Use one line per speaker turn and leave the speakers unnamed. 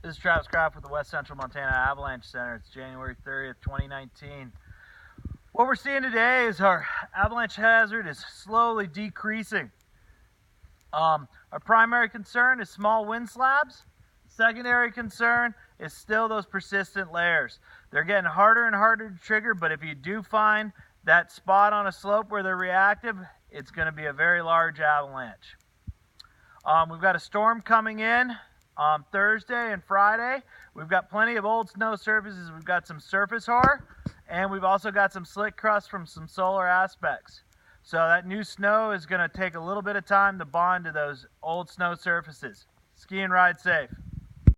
This is Travis Kraft with the West Central Montana Avalanche Center. It's January 30th, 2019. What we're seeing today is our avalanche hazard is slowly decreasing. Our primary concern is small wind slabs. Secondary concern is still those persistent layers. They're getting harder and harder to trigger, but if you do find that spot on a slope where they're reactive, it's going to be a very large avalanche. We've got a storm coming in on Thursday and Friday. We've got plenty of old snow surfaces. We've got some surface hoar, and we've also got some slick crust from some solar aspects. So that new snow is going to take a little bit of time to bond to those old snow surfaces. Ski and ride safe.